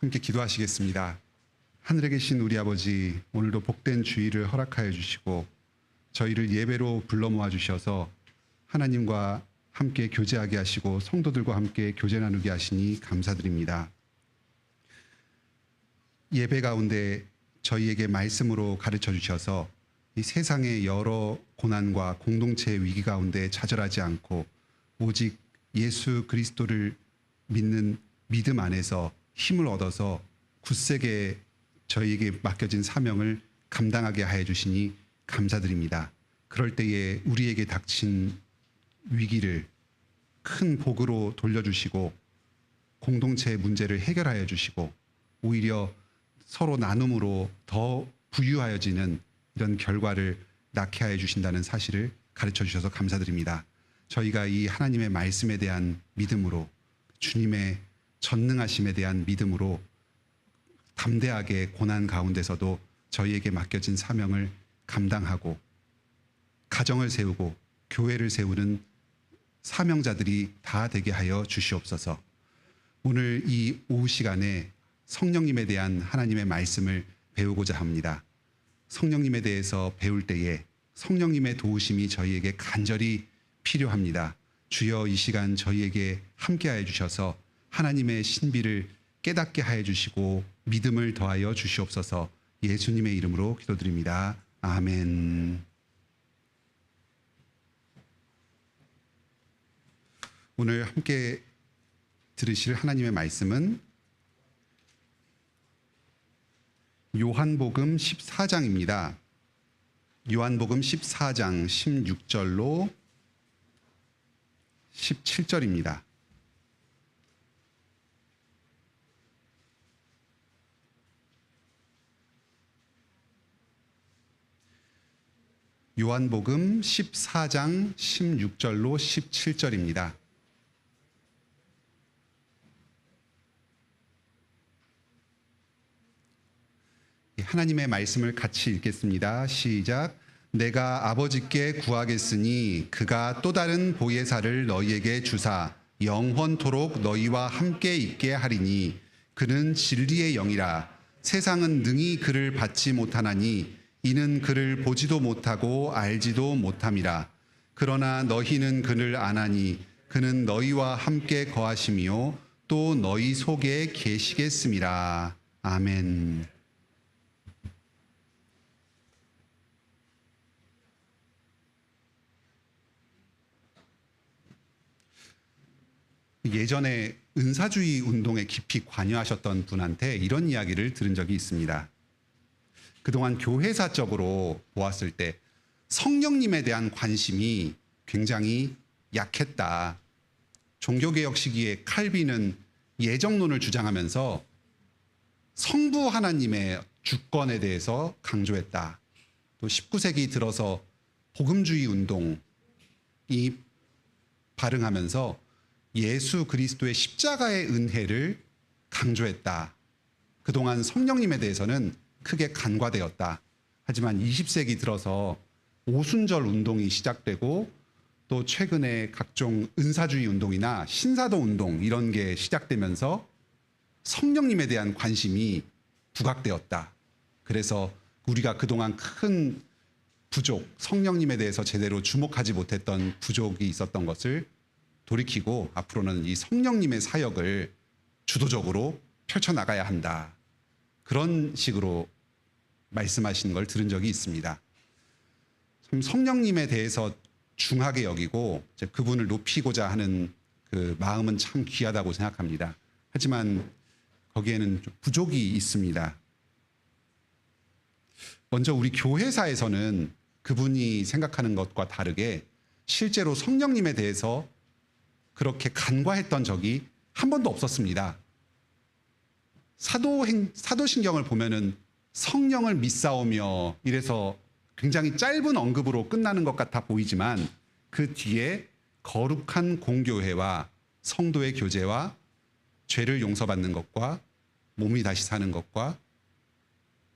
함께 기도하시겠습니다. 하늘에 계신 우리 아버지, 오늘도 복된 주일을 허락하여 주시고 저희를 예배로 불러 모아 주셔서 하나님과 함께 교제하게 하시고 성도들과 함께 교제 나누게 하시니 감사드립니다. 예배 가운데 저희에게 말씀으로 가르쳐 주셔서 이 세상의 여러 고난과 공동체의 위기 가운데 좌절하지 않고 오직 예수 그리스도를 믿는 믿음 안에서 힘을 얻어서 굳세게 저희에게 맡겨진 사명을 감당하게 하여 주시니 감사드립니다. 그럴 때에 우리에게 닥친 위기를 큰 복으로 돌려주시고 공동체의 문제를 해결하여 주시고 오히려 서로 나눔으로 더 부유하여지는 이런 결과를 낳게 하여 주신다는 사실을 가르쳐 주셔서 감사드립니다. 저희가 이 하나님의 말씀에 대한 믿음으로 주님의 전능하심에 대한 믿음으로 담대하게 고난 가운데서도 저희에게 맡겨진 사명을 감당하고 가정을 세우고 교회를 세우는 사명자들이 다 되게 하여 주시옵소서. 오늘 이 오후 시간에 성령님에 대한 하나님의 말씀을 배우고자 합니다. 성령님에 대해서 배울 때에 성령님의 도우심이 저희에게 간절히 필요합니다. 주여 이 시간 저희에게 함께하여 주셔서 하나님의 신비를 깨닫게 하여 주시고 믿음을 더하여 주시옵소서. 예수님의 이름으로 기도드립니다. 아멘. 오늘 함께 들으실 하나님의 말씀은 요한복음 14장입니다. 요한복음 14장 16절로 17절입니다. 요한복음 14장 16절로 17절입니다. 하나님의 말씀을 같이 읽겠습니다. 시작. 내가 아버지께 구하겠으니 그가 또 다른 보혜사를 너희에게 주사 영원토록 너희와 함께 있게 하리니 그는 진리의 영이라. 세상은 능히 그를 받지 못하나니 이는 그를 보지도 못하고 알지도 못함이라. 그러나 너희는 그를 아나니 그는 너희와 함께 거하시며 또 너희 속에 계시겠음이라. 아멘. 예전에 은사주의 운동에 깊이 관여하셨던 분한테 이런 이야기를 들은 적이 있습니다. 그동안 교회사적으로 보았을 때 성령님에 대한 관심이 굉장히 약했다. 종교개혁 시기에 칼빈은 예정론을 주장하면서 성부 하나님의 주권에 대해서 강조했다. 또 19세기 들어서 복음주의 운동이 발흥하면서 예수 그리스도의 십자가의 은혜를 강조했다. 그동안 성령님에 대해서는 크게 간과되었다. 하지만 20세기 들어서 오순절 운동이 시작되고 또 최근에 각종 은사주의 운동이나 신사도 운동 이런 게 시작되면서 성령님에 대한 관심이 부각되었다. 그래서 우리가 그동안 큰 부족, 성령님에 대해서 제대로 주목하지 못했던 부족이 있었던 것을 돌이키고 앞으로는 이 성령님의 사역을 주도적으로 펼쳐나가야 한다. 그런 식으로 말씀하시는 걸 들은 적이 있습니다. 참 성령님에 대해서 중하게 여기고 그분을 높이고자 하는 그 마음은 참 귀하다고 생각합니다. 하지만 거기에는 좀 부족이 있습니다. 먼저 우리 교회사에서는 그분이 생각하는 것과 다르게 실제로 성령님에 대해서 그렇게 간과했던 적이 한 번도 없었습니다. 사도신경을 보면은 성령을 믿사오며 이래서 굉장히 짧은 언급으로 끝나는 것 같아 보이지만 그 뒤에 거룩한 공교회와 성도의 교제와 죄를 용서받는 것과 몸이 다시 사는 것과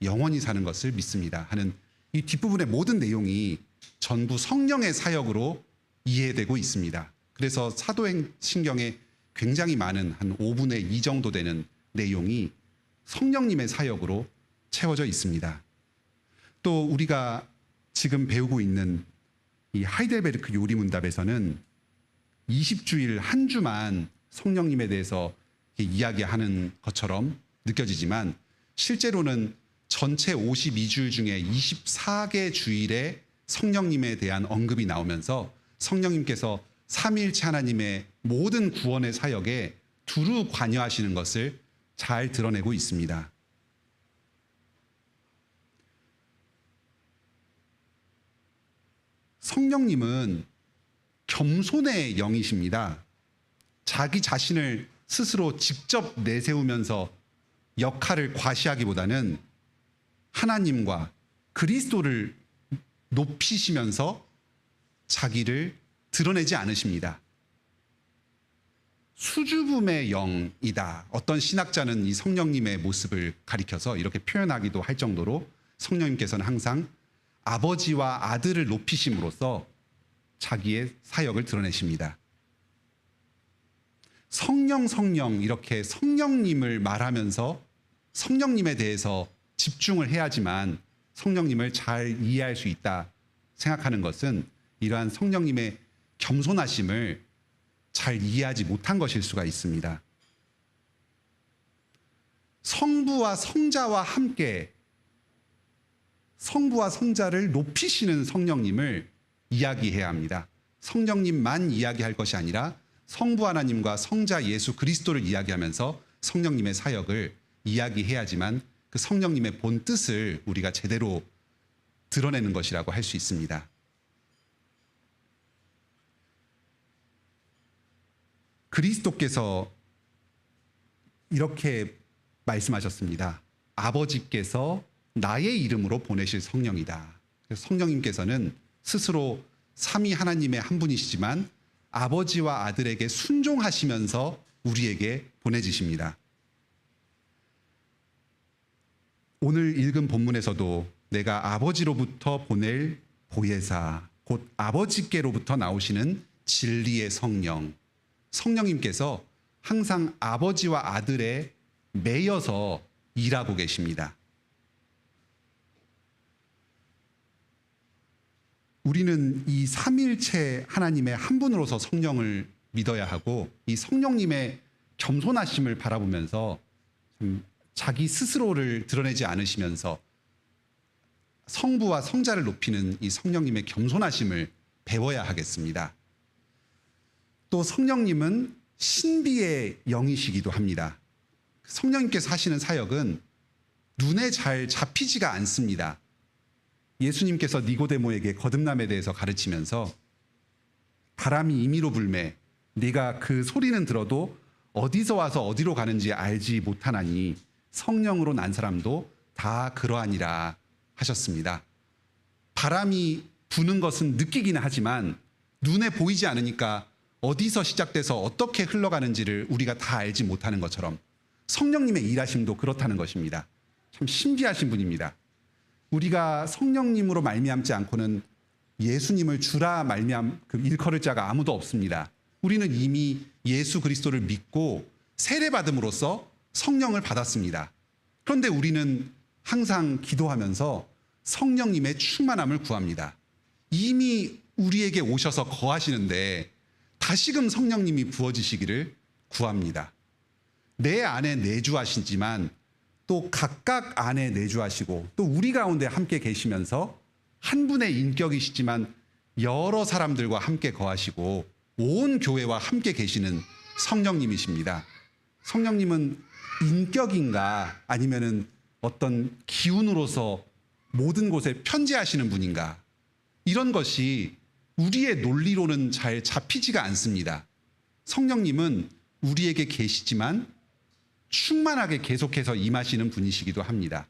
영원히 사는 것을 믿습니다 하는 이 뒷부분의 모든 내용이 전부 성령의 사역으로 이해되고 있습니다. 그래서 사도행신경에 굉장히 많은 한 5분의 2 정도 되는 내용이 성령님의 사역으로 채워져 있습니다. 또 우리가 지금 배우고 있는 이 하이델베르크 요리문답에서는 20주일 한 주만 성령님에 대해서 이야기하는 것처럼 느껴지지만 실제로는 전체 52주일 중에 24개 주일에 성령님에 대한 언급이 나오면서 성령님께서 삼위일체 하나님의 모든 구원의 사역에 두루 관여하시는 것을 잘 드러내고 있습니다. 성령님은 겸손의 영이십니다. 자기 자신을 스스로 직접 내세우면서 역할을 과시하기보다는 하나님과 그리스도를 높이시면서 자기를 드러내지 않으십니다. 수줍음의 영이다. 어떤 신학자는 이 성령님의 모습을 가리켜서 이렇게 표현하기도 할 정도로 성령님께서는 항상 아버지와 아들을 높이심으로써 자기의 사역을 드러내십니다. 성령 이렇게 성령님을 말하면서 성령님에 대해서 집중을 해야지만 성령님을 잘 이해할 수 있다 생각하는 것은 이러한 성령님의 겸손하심을 잘 이해하지 못한 것일 수가 있습니다. 성부와 성자와 함께 성부와 성자를 높이시는 성령님을 이야기해야 합니다. 성령님만 이야기할 것이 아니라 성부 하나님과 성자 예수 그리스도를 이야기하면서 성령님의 사역을 이야기해야지만 그 성령님의 본 뜻을 우리가 제대로 드러내는 것이라고 할 수 있습니다. 그리스도께서 이렇게 말씀하셨습니다. 아버지께서 나의 이름으로 보내실 성령이다. 성령님께서는 스스로 삼위 하나님의 한 분이시지만 아버지와 아들에게 순종하시면서 우리에게 보내주십니다. 오늘 읽은 본문에서도 내가 아버지로부터 보낼 보혜사, 곧 아버지께로부터 나오시는 진리의 성령, 성령님께서 항상 아버지와 아들에 매여서 일하고 계십니다. 우리는 이 삼위일체 하나님의 한 분으로서 성령을 믿어야 하고 이 성령님의 겸손하심을 바라보면서 자기 스스로를 드러내지 않으시면서 성부와 성자를 높이는 이 성령님의 겸손하심을 배워야 하겠습니다. 또 성령님은 신비의 영이시기도 합니다. 성령님께서 하시는 사역은 눈에 잘 잡히지가 않습니다. 예수님께서 니고데모에게 거듭남에 대해서 가르치면서 바람이 임의로 불매 네가 그 소리는 들어도 어디서 와서 어디로 가는지 알지 못하나니 성령으로 난 사람도 다 그러하니라 하셨습니다. 바람이 부는 것은 느끼기는 하지만 눈에 보이지 않으니까 어디서 시작돼서 어떻게 흘러가는지를 우리가 다 알지 못하는 것처럼 성령님의 일하심도 그렇다는 것입니다. 참 신비하신 분입니다. 우리가 성령님으로 말미암지 않고는 예수님을 주라 일컬을 자가 아무도 없습니다. 우리는 이미 예수 그리스도를 믿고 세례받음으로써 성령을 받았습니다. 그런데 우리는 항상 기도하면서 성령님의 충만함을 구합니다. 이미 우리에게 오셔서 거하시는데 다시금 성령님이 부어지시기를 구합니다. 내 안에 내주하시지만 또 각각 안에 내주하시고 또 우리 가운데 함께 계시면서 한 분의 인격이시지만 여러 사람들과 함께 거하시고 온 교회와 함께 계시는 성령님이십니다. 성령님은 인격인가 아니면은 어떤 기운으로서 모든 곳에 편재하시는 분인가, 이런 것이 우리의 논리로는 잘 잡히지가 않습니다. 성령님은 우리에게 계시지만 충만하게 계속해서 임하시는 분이시기도 합니다.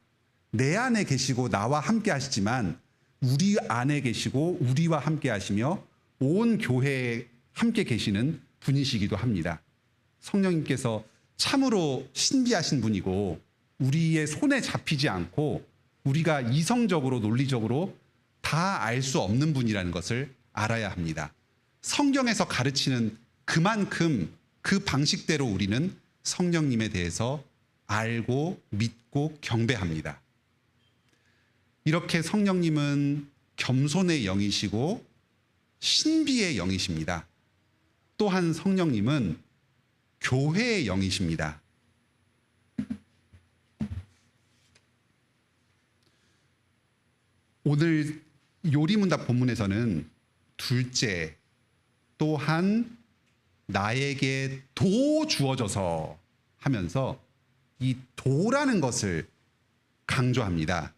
내 안에 계시고 나와 함께 하시지만 우리 안에 계시고 우리와 함께 하시며 온 교회에 함께 계시는 분이시기도 합니다. 성령님께서 참으로 신비하신 분이고 우리의 손에 잡히지 않고 우리가 이성적으로 논리적으로 다 알 수 없는 분이라는 것을 알아야 합니다. 성경에서 가르치는 그만큼 그 방식대로 우리는 성령님에 대해서 알고 믿고 경배합니다. 이렇게 성령님은 겸손의 영이시고 신비의 영이십니다. 또한 성령님은 교회의 영이십니다. 오늘 요리문답 본문에서는 둘째, 또한 나에게 도 주어져서 하면서 이 도라는 것을 강조합니다.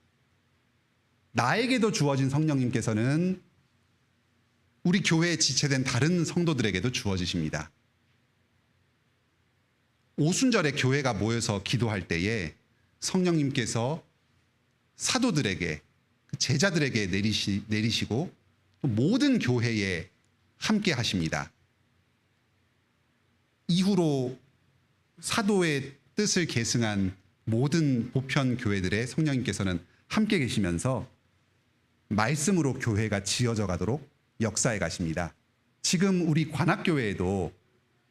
나에게도 주어진 성령님께서는 우리 교회에 지체된 다른 성도들에게도 주어지십니다. 오순절에 교회가 모여서 기도할 때에 성령님께서 사도들에게, 제자들에게 내리시고 또 모든 교회에 함께 하십니다. 이후로 사도의 뜻을 계승한 모든 보편 교회들의 성령님께서는 함께 계시면서 말씀으로 교회가 지어져 가도록 역사해 가십니다. 지금 우리 관악교회에도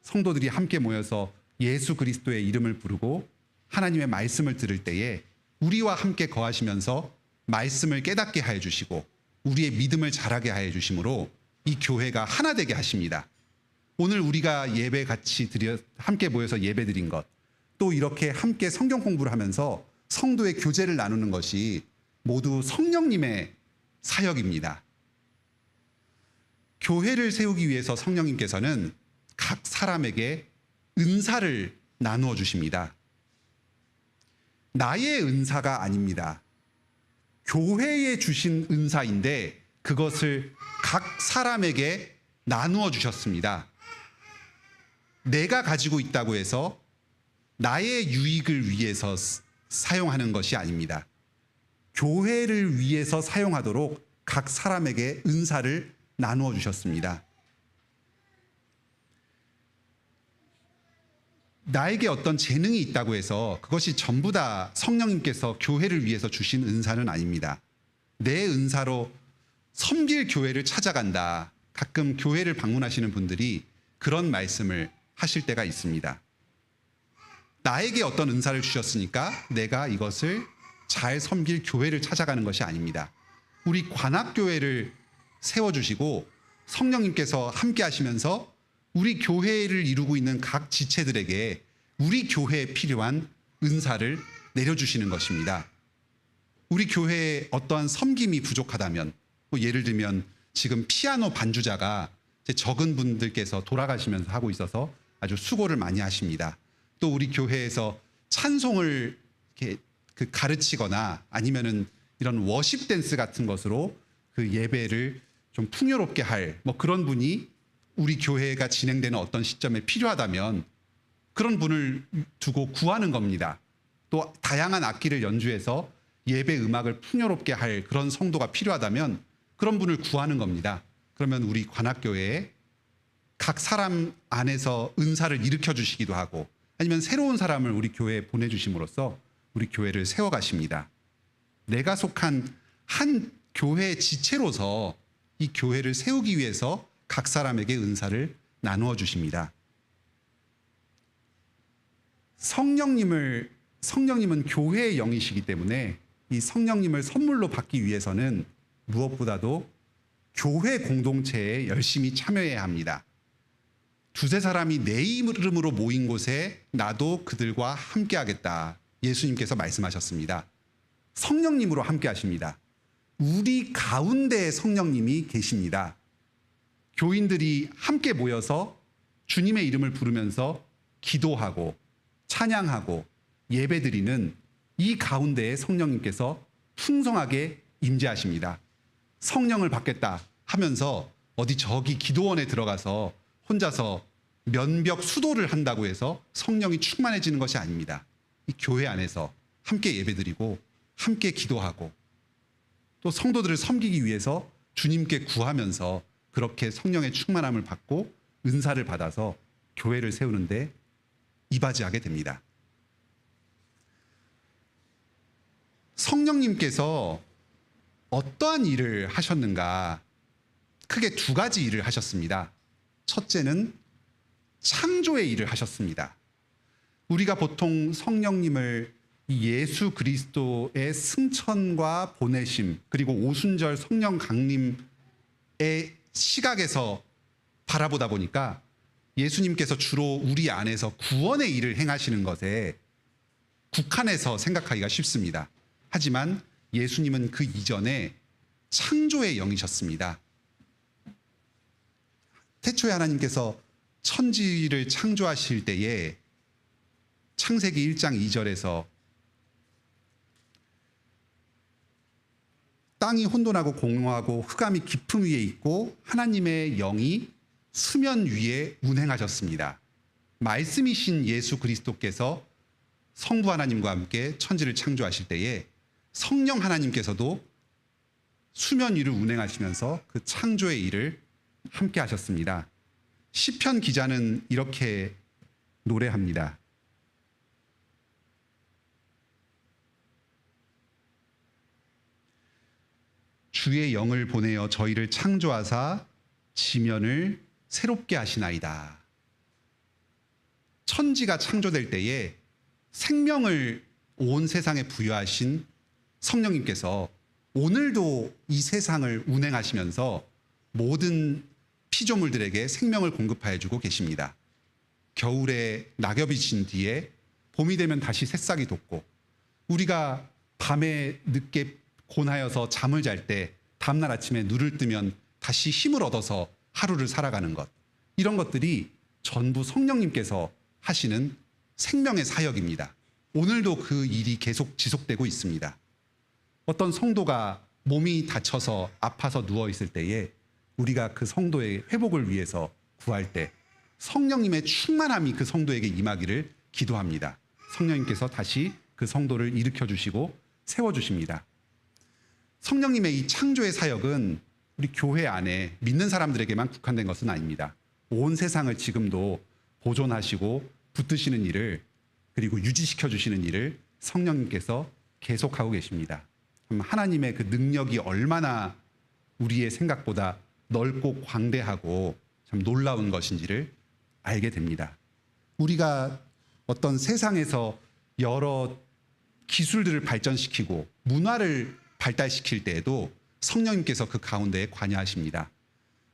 성도들이 함께 모여서 예수 그리스도의 이름을 부르고 하나님의 말씀을 들을 때에 우리와 함께 거하시면서 말씀을 깨닫게 하여 주시고 우리의 믿음을 자라게 하여 주심으로 이 교회가 하나 되게 하십니다. 오늘 우리가 예배 같이 함께 모여서 예배 드린 것, 또 이렇게 함께 성경 공부를 하면서 성도의 교제를 나누는 것이 모두 성령님의 사역입니다. 교회를 세우기 위해서 성령님께서는 각 사람에게 은사를 나누어 주십니다. 나의 은사가 아닙니다. 교회에 주신 은사인데 그것을 각 사람에게 나누어 주셨습니다. 내가 가지고 있다고 해서 나의 유익을 위해서 사용하는 것이 아닙니다. 교회를 위해서 사용하도록 각 사람에게 은사를 나누어 주셨습니다. 나에게 어떤 재능이 있다고 해서 그것이 전부 다 성령님께서 교회를 위해서 주신 은사는 아닙니다. 내 은사로 섬길 교회를 찾아간다. 가끔 교회를 방문하시는 분들이 그런 말씀을 하실 때가 있습니다. 나에게 어떤 은사를 주셨으니까 내가 이것을 잘 섬길 교회를 찾아가는 것이 아닙니다. 우리 관악교회를 세워주시고 성령님께서 함께 하시면서 우리 교회를 이루고 있는 각 지체들에게 우리 교회에 필요한 은사를 내려주시는 것입니다. 우리 교회에 어떠한 섬김이 부족하다면, 예를 들면 지금 피아노 반주자가 적은 분들께서 돌아가시면서 하고 있어서 아주 수고를 많이 하십니다. 또 우리 교회에서 찬송을 이렇게 가르치거나 아니면은 이런 워십 댄스 같은 것으로 그 예배를 좀 풍요롭게 할 그런 분이 우리 교회가 진행되는 어떤 시점에 필요하다면 그런 분을 두고 구하는 겁니다. 또 다양한 악기를 연주해서 예배 음악을 풍요롭게 할 그런 성도가 필요하다면 그런 분을 구하는 겁니다. 그러면 우리 관악교회에 각 사람 안에서 은사를 일으켜 주시기도 하고 아니면 새로운 사람을 우리 교회에 보내주심으로써 우리 교회를 세워가십니다. 내가 속한 한 교회 지체로서 이 교회를 세우기 위해서 각 사람에게 은사를 나누어 주십니다. 성령님은 교회의 영이시기 때문에 이 성령님을 선물로 받기 위해서는 무엇보다도 교회 공동체에 열심히 참여해야 합니다. 두세 사람이 내 이름으로 모인 곳에 나도 그들과 함께 하겠다. 예수님께서 말씀하셨습니다. 성령님으로 함께 하십니다. 우리 가운데 성령님이 계십니다. 교인들이 함께 모여서 주님의 이름을 부르면서 기도하고 찬양하고 예배드리는 이 가운데에 성령님께서 풍성하게 임재하십니다. 성령을 받겠다 하면서 어디 저기 기도원에 들어가서 혼자서 면벽 수도를 한다고 해서 성령이 충만해지는 것이 아닙니다. 이 교회 안에서 함께 예배드리고 함께 기도하고 또 성도들을 섬기기 위해서 주님께 구하면서 그렇게 성령의 충만함을 받고 은사를 받아서 교회를 세우는데 이바지하게 됩니다. 성령님께서 어떠한 일을 하셨는가? 크게 두 가지 일을 하셨습니다. 첫째는 창조의 일을 하셨습니다. 우리가 보통 성령님을 이 예수 그리스도의 승천과 보내심, 그리고 오순절 성령 강림의 시각에서 바라보다 보니까 예수님께서 주로 우리 안에서 구원의 일을 행하시는 것에 국한해서 생각하기가 쉽습니다. 하지만 예수님은 그 이전에 창조의 영이셨습니다. 태초에 하나님께서 천지를 창조하실 때에 창세기 1장 2절에서 땅이 혼돈하고 공허하고 흑암이 깊음 위에 있고 하나님의 영이 수면 위에 운행하셨습니다. 말씀이신 예수 그리스도께서 성부 하나님과 함께 천지를 창조하실 때에 성령 하나님께서도 수면 위를 운행하시면서 그 창조의 일을 함께 하셨습니다. 시편 기자는 이렇게 노래합니다. 주의 영을 보내어 저희를 창조하사 지면을 새롭게 하시나이다. 천지가 창조될 때에 생명을 온 세상에 부여하신 성령님께서 오늘도 이 세상을 운행하시면서 모든 피조물들에게 생명을 공급하여 주고 계십니다. 겨울에 낙엽이 진 뒤에 봄이 되면 다시 새싹이 돋고, 우리가 밤에 늦게 곤하여서 잠을 잘 때 다음날 아침에 눈을 뜨면 다시 힘을 얻어서 하루를 살아가는 것, 이런 것들이 전부 성령님께서 하시는 생명의 사역입니다. 오늘도 그 일이 계속 지속되고 있습니다. 어떤 성도가 몸이 다쳐서 아파서 누워 있을 때에 우리가 그 성도의 회복을 위해서 구할 때 성령님의 충만함이 그 성도에게 임하기를 기도합니다. 성령님께서 다시 그 성도를 일으켜 주시고 세워 주십니다. 성령님의 이 창조의 사역은 우리 교회 안에 믿는 사람들에게만 국한된 것은 아닙니다. 온 세상을 지금도 보존하시고 붙드시는 일을, 그리고 유지시켜 주시는 일을 성령님께서 계속하고 계십니다. 하나님의 그 능력이 얼마나 우리의 생각보다 넓고 광대하고 참 놀라운 것인지를 알게 됩니다. 우리가 어떤 세상에서 여러 기술들을 발전시키고 문화를 발달시킬 때에도 성령님께서 그 가운데에 관여하십니다.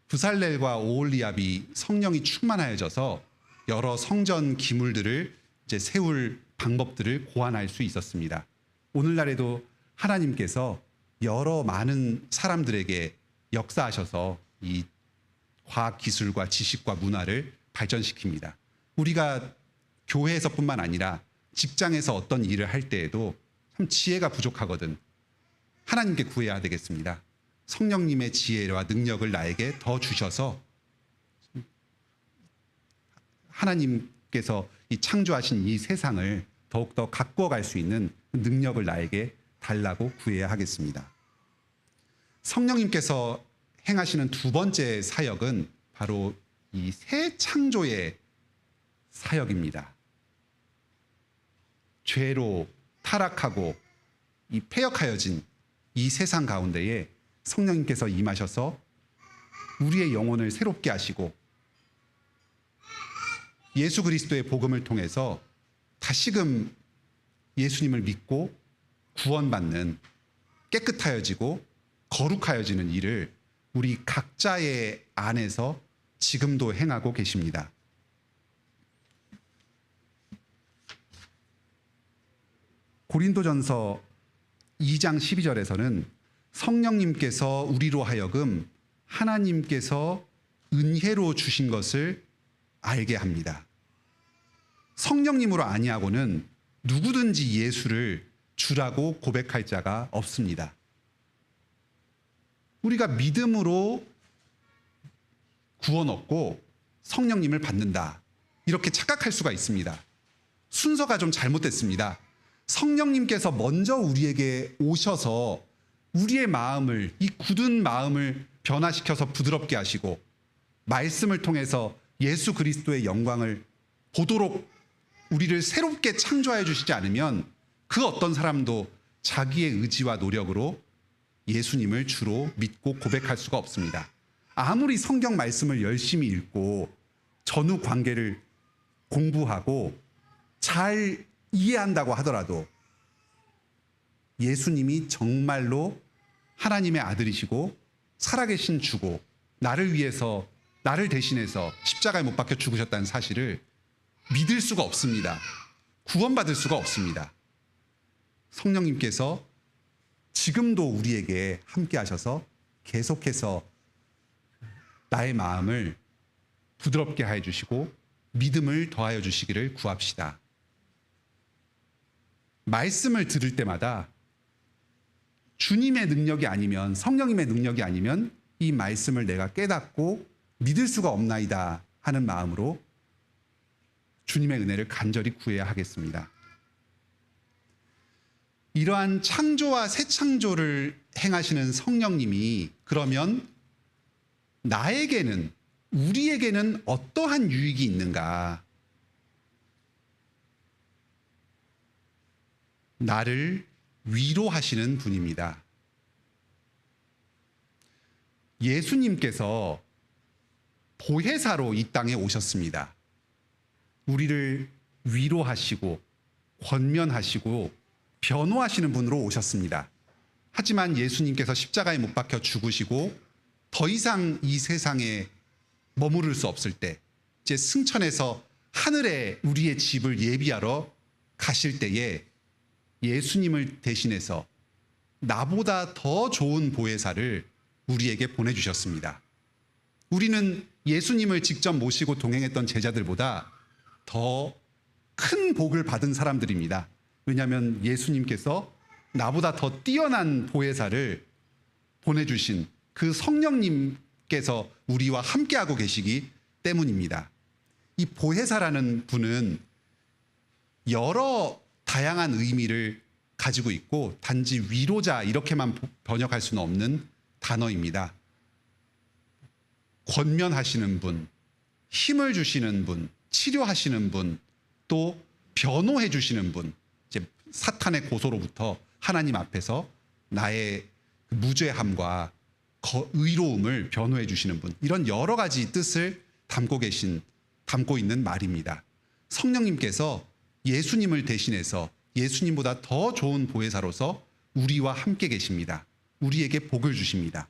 부살렐과 오홀리압이 성령이 충만하여져서 여러 성전 기물들을 이제 세울 방법들을 고안할 수 있었습니다. 오늘날에도 하나님께서 여러 많은 사람들에게 역사하셔서 이 과학 기술과 지식과 문화를 발전시킵니다. 우리가 교회에서뿐만 아니라 직장에서 어떤 일을 할 때에도 참 지혜가 부족하거든 하나님께 구해야 되겠습니다. 성령님의 지혜와 능력을 나에게 더 주셔서 하나님께서 이 창조하신 이 세상을 더욱더 가꾸어 갈 수 있는 능력을 나에게 달라고 구해야 하겠습니다. 성령님께서 행하시는 두 번째 사역은 바로 이 새 창조의 사역입니다. 죄로 타락하고 이 패역하여진 이 세상 가운데에 성령님께서 임하셔서 우리의 영혼을 새롭게 하시고 예수 그리스도의 복음을 통해서 다시금 예수님을 믿고 구원받는, 깨끗하여지고 거룩하여지는 일을 우리 각자의 안에서 지금도 행하고 계십니다. 고린도전서 2장 12절에서는 성령님께서 우리로 하여금 하나님께서 은혜로 주신 것을 알게 합니다. 성령님으로 아니하고는 누구든지 예수를 주라고 고백할 자가 없습니다. 우리가 믿음으로 구원 얻고 성령님을 받는다, 이렇게 착각할 수가 있습니다. 순서가 좀 잘못됐습니다. 성령님께서 먼저 우리에게 오셔서 우리의 마음을, 이 굳은 마음을 변화시켜서 부드럽게 하시고 말씀을 통해서 예수 그리스도의 영광을 보도록 우리를 새롭게 창조하여 주시지 않으면 그 어떤 사람도 자기의 의지와 노력으로 예수님을 주로 믿고 고백할 수가 없습니다. 아무리 성경 말씀을 열심히 읽고 전후 관계를 공부하고 잘 이해한다고 하더라도 예수님이 정말로 하나님의 아들이시고 살아계신 주고 나를 위해서, 나를 대신해서 십자가에 못 박혀 죽으셨다는 사실을 믿을 수가 없습니다. 구원받을 수가 없습니다. 성령님께서 지금도 우리에게 함께 하셔서 계속해서 나의 마음을 부드럽게 하여 주시고 믿음을 더하여 주시기를 구합시다. 말씀을 들을 때마다 주님의 능력이 아니면, 성령님의 능력이 아니면 이 말씀을 내가 깨닫고 믿을 수가 없나이다 하는 마음으로 주님의 은혜를 간절히 구해야 하겠습니다. 이러한 창조와 새 창조를 행하시는 성령님이 그러면 나에게는, 우리에게는 어떠한 유익이 있는가? 나를 위로하시는 분입니다. 예수님께서 보혜사로 이 땅에 오셨습니다. 우리를 위로하시고 권면하시고 변호하시는 분으로 오셨습니다. 하지만 예수님께서 십자가에 못 박혀 죽으시고 더 이상 이 세상에 머무를 수 없을 때, 이제 승천해서 하늘에 우리의 집을 예비하러 가실 때에 예수님을 대신해서 나보다 더 좋은 보혜사를 우리에게 보내주셨습니다. 우리는 예수님을 직접 모시고 동행했던 제자들보다 더 큰 복을 받은 사람들입니다. 왜냐하면 예수님께서 나보다 더 뛰어난 보혜사를 보내주신 그 성령님께서 우리와 함께하고 계시기 때문입니다. 이 보혜사라는 분은 여러 다양한 의미를 가지고 있고 단지 위로자 이렇게만 번역할 수는 없는 단어입니다. 권면하시는 분, 힘을 주시는 분, 치료하시는 분, 또 변호해 주시는 분, 이제 사탄의 고소로부터 하나님 앞에서 나의 무죄함과 의로움을 변호해 주시는 분, 이런 여러 가지 뜻을 담고 있는 말입니다. 성령님께서 예수님을 대신해서 예수님보다 더 좋은 보혜사로서 우리와 함께 계십니다. 우리에게 복을 주십니다.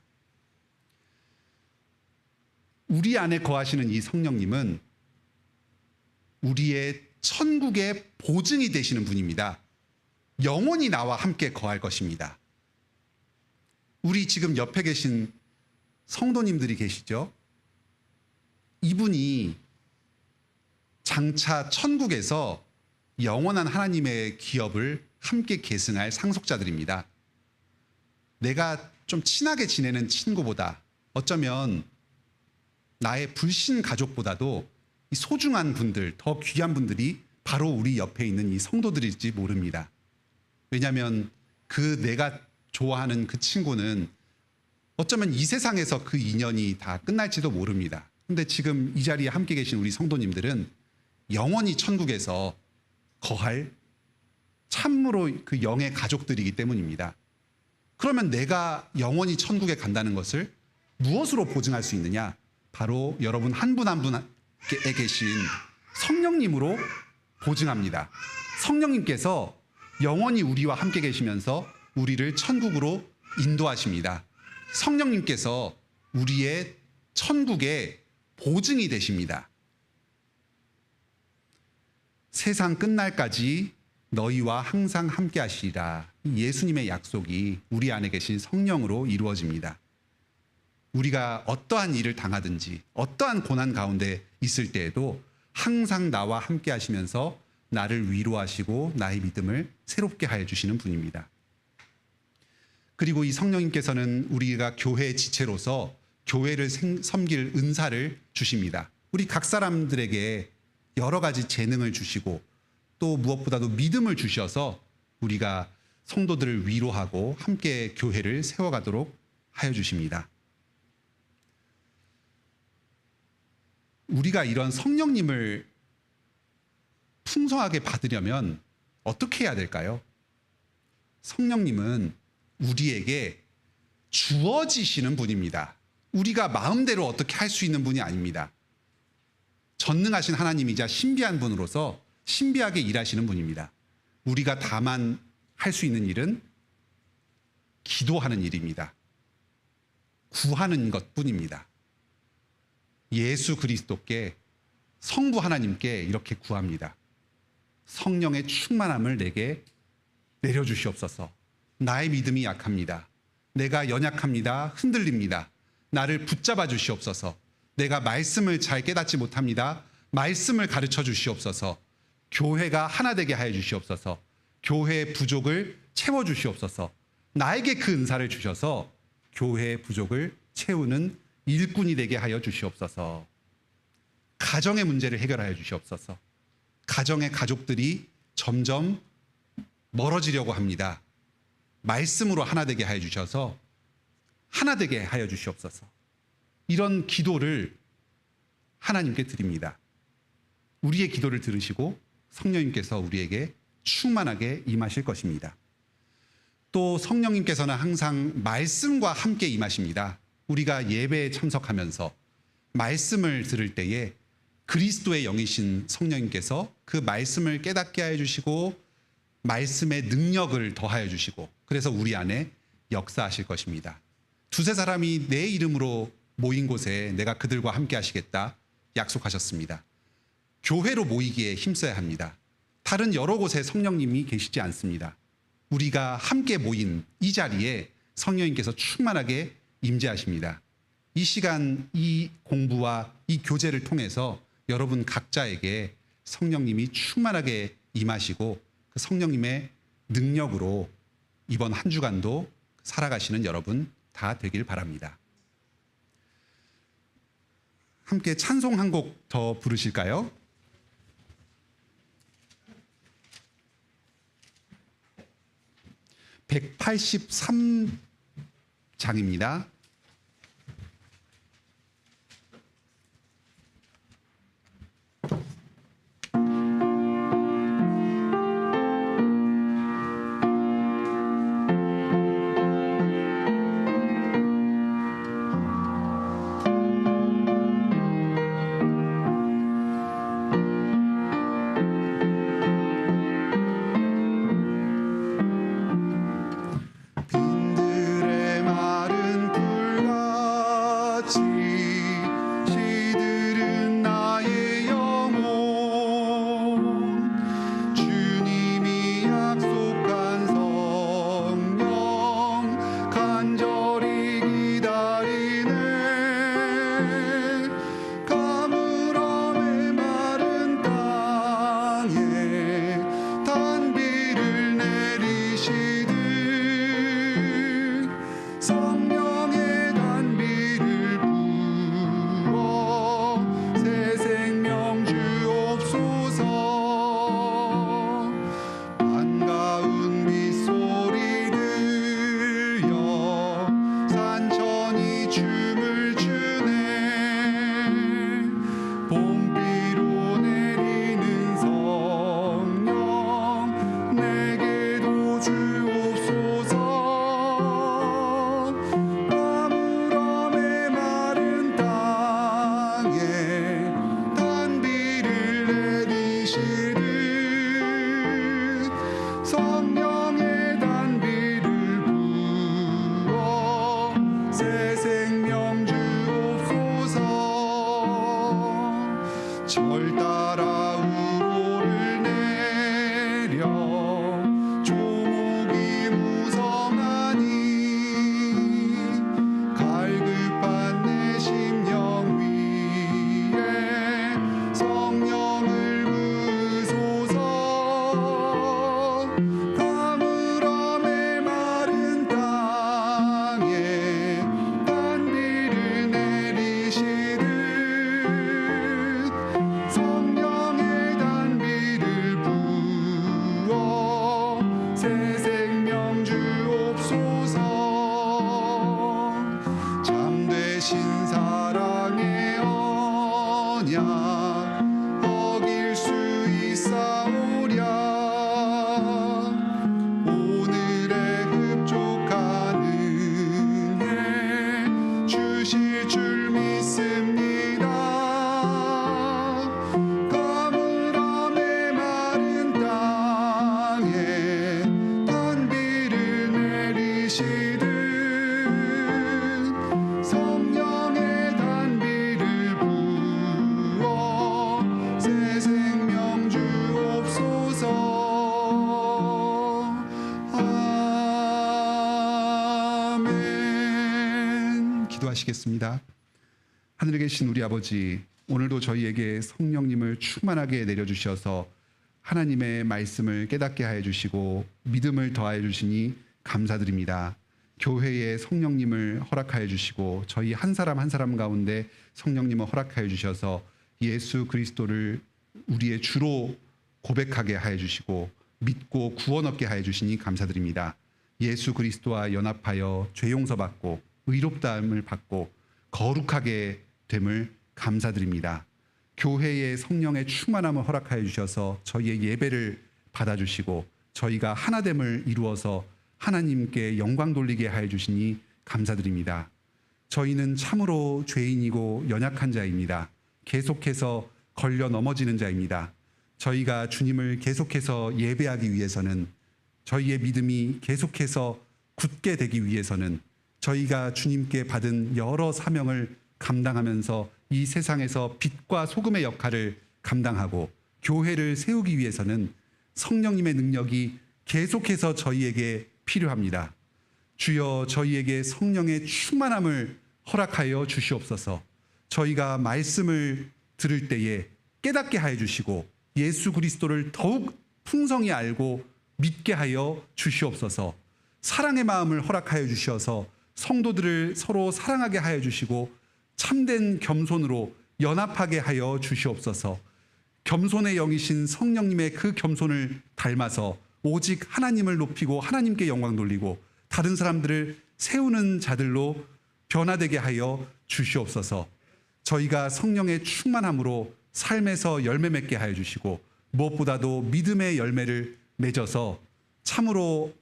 우리 안에 거하시는 이 성령님은 우리의 천국의 보증이 되시는 분입니다. 영원히 나와 함께 거할 것입니다. 우리 지금 옆에 계신 성도님들이 계시죠? 이분이 장차 천국에서 영원한 하나님의 기업을 함께 계승할 상속자들입니다. 내가 좀 친하게 지내는 친구보다, 어쩌면 나의 불신 가족보다도 이 소중한 분들, 더 귀한 분들이 바로 우리 옆에 있는 이 성도들일지 모릅니다. 왜냐하면 내가 좋아하는 그 친구는 어쩌면 이 세상에서 그 인연이 다 끝날지도 모릅니다. 근데 지금 이 자리에 함께 계신 우리 성도님들은 영원히 천국에서 거할 참으로 그 영의 가족들이기 때문입니다. 그러면 내가 영원히 천국에 간다는 것을 무엇으로 보증할 수 있느냐? 바로 여러분 한 분 한 분에 계신 성령님으로 보증합니다. 성령님께서 영원히 우리와 함께 계시면서 우리를 천국으로 인도하십니다. 성령님께서 우리의 천국의 보증이 되십니다. 세상 끝날까지 너희와 항상 함께 하시리라. 예수님의 약속이 우리 안에 계신 성령으로 이루어집니다. 우리가 어떠한 일을 당하든지 어떠한 고난 가운데 있을 때에도 항상 나와 함께 하시면서 나를 위로하시고 나의 믿음을 새롭게 하여 주시는 분입니다. 그리고 이 성령님께서는 우리가 교회의 지체로서 교회를 섬길 은사를 주십니다. 우리 각 사람들에게 여러 가지 재능을 주시고 또 무엇보다도 믿음을 주셔서 우리가 성도들을 위로하고 함께 교회를 세워가도록 하여 주십니다. 우리가 이런 성령님을 풍성하게 받으려면 어떻게 해야 될까요? 성령님은 우리에게 주어지시는 분입니다. 우리가 마음대로 어떻게 할 수 있는 분이 아닙니다. 전능하신 하나님이자 신비한 분으로서 신비하게 일하시는 분입니다. 우리가 다만 할 수 있는 일은 기도하는 일입니다. 구하는 것뿐입니다. 예수 그리스도께, 성부 하나님께 이렇게 구합니다. 성령의 충만함을 내게 내려주시옵소서. 나의 믿음이 약합니다. 내가 연약합니다. 흔들립니다. 나를 붙잡아 주시옵소서. 내가 말씀을 잘 깨닫지 못합니다. 말씀을 가르쳐 주시옵소서. 교회가 하나 되게 하여 주시옵소서. 교회의 부족을 채워 주시옵소서. 나에게 그 은사를 주셔서 교회의 부족을 채우는 일꾼이 되게 하여 주시옵소서. 가정의 문제를 해결하여 주시옵소서. 가정의 가족들이 점점 멀어지려고 합니다. 말씀으로 하나 되게 하여 주셔서 하나 되게 하여 주시옵소서. 이런 기도를 하나님께 드립니다. 우리의 기도를 들으시고 성령님께서 우리에게 충만하게 임하실 것입니다. 또 성령님께서는 항상 말씀과 함께 임하십니다. 우리가 예배에 참석하면서 말씀을 들을 때에 그리스도의 영이신 성령님께서 그 말씀을 깨닫게 하여 주시고 말씀의 능력을 더하여 주시고 그래서 우리 안에 역사하실 것입니다. 두세 사람이 내 이름으로 모인 곳에 내가 그들과 함께 하시겠다 약속하셨습니다. 교회로 모이기에 힘써야 합니다. 다른 여러 곳에 성령님이 계시지 않습니다. 우리가 함께 모인 이 자리에 성령님께서 충만하게 임재하십니다. 이 시간, 이 공부와 이 교제를 통해서 여러분 각자에게 성령님이 충만하게 임하시고 그 성령님의 능력으로 이번 한 주간도 살아가시는 여러분 다 되길 바랍니다. 함께 찬송 한 곡 더 부르실까요? (183장입니다) 기도하시겠습니다. 하늘에 계신 우리 아버지, 오늘도 저희에게 성령님을 충만하게 내려주셔서 하나님의 말씀을 깨닫게 하여 주시고 믿음을 더하여 주시니 감사드립니다. 교회에 성령님을 허락하여 주시고 저희 한 사람 한 사람 가운데 성령님을 허락하여 주셔서 예수 그리스도를 우리의 주로 고백하게 하여 주시고 믿고 구원 얻게 하여 주시니 감사드립니다. 예수 그리스도와 연합하여 죄 용서받고 의롭다함을 받고 거룩하게 됨을 감사드립니다. 교회의 성령의 충만함을 허락하여 주셔서 저희의 예배를 받아주시고 저희가 하나됨을 이루어서 하나님께 영광 돌리게 하여 주시니 감사드립니다. 저희는 참으로 죄인이고 연약한 자입니다. 계속해서 걸려 넘어지는 자입니다. 저희가 주님을 계속해서 예배하기 위해서는, 저희의 믿음이 계속해서 굳게 되기 위해서는 저희가 주님께 받은 여러 사명을 감당하면서 이 세상에서 빛과 소금의 역할을 감당하고 교회를 세우기 위해서는 성령님의 능력이 계속해서 저희에게 필요합니다. 주여, 저희에게 성령의 충만함을 허락하여 주시옵소서. 저희가 말씀을 들을 때에 깨닫게 하여 주시고 예수 그리스도를 더욱 풍성히 알고 믿게 하여 주시옵소서. 사랑의 마음을 허락하여 주셔서 성도들을 서로 사랑하게 하여 주시고 참된 겸손으로 연합하게 하여 주시옵소서. 겸손의 영이신 성령님의 그 겸손을 닮아서 오직 하나님을 높이고 하나님께 영광 돌리고 다른 사람들을 세우는 자들로 변화되게 하여 주시옵소서. 저희가 성령의 충만함으로 삶에서 열매 맺게 하여 주시고 무엇보다도 믿음의 열매를 맺어서 참으로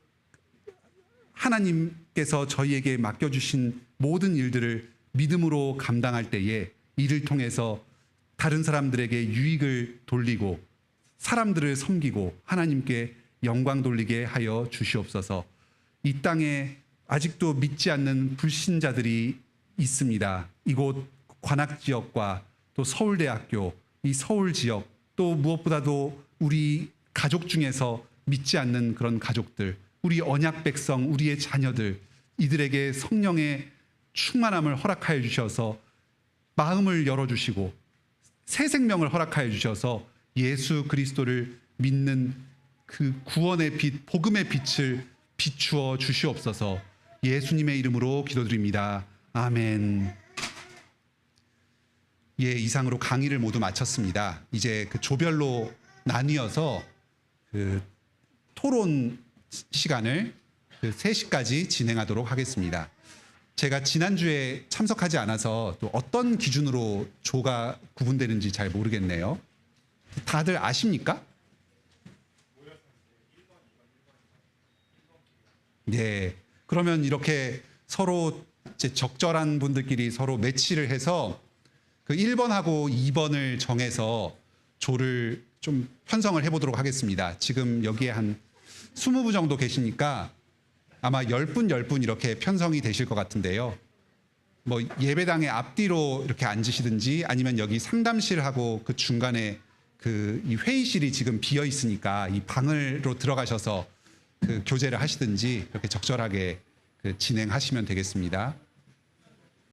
하나님께서 저희에게 맡겨주신 모든 일들을 믿음으로 감당할 때에 이를 통해서 다른 사람들에게 유익을 돌리고 사람들을 섬기고 하나님께 영광 돌리게 하여 주시옵소서. 이 땅에 아직도 믿지 않는 불신자들이 있습니다. 이곳 관악지역과 또 서울대학교, 이 서울지역, 또 무엇보다도 우리 가족 중에서 믿지 않는 그런 가족들, 우리 언약 백성, 우리의 자녀들, 이들에게 성령의 충만함을 허락하여 주셔서 마음을 열어주시고 새 생명을 허락하여 주셔서 예수 그리스도를 믿는 그 구원의 빛, 복음의 빛을 비추어 주시옵소서. 예수님의 이름으로 기도드립니다. 아멘. 예, 이상으로 강의를 모두 마쳤습니다. 이제 그 조별로 나뉘어서 그 토론 시간을 그 3시까지 진행하도록 하겠습니다. 제가 지난주에 참석하지 않아서 또 어떤 기준으로 조가 구분되는지 잘 모르겠네요. 다들 아십니까? 네. 그러면 이렇게 서로 이제 적절한 분들끼리 서로 매치를 해서 그 1번하고 2번을 정해서 조를 좀 편성을 해보도록 하겠습니다. 지금 여기에 한 20분 정도 계시니까 아마 10분 이렇게 편성이 되실 것 같은데요. 뭐 예배당의 앞뒤로 이렇게 앉으시든지 아니면 여기 상담실하고 그 중간에 그 이 회의실이 지금 비어 있으니까 이 방으로 들어가셔서 그 교제를 하시든지 그렇게 적절하게 그 진행하시면 되겠습니다.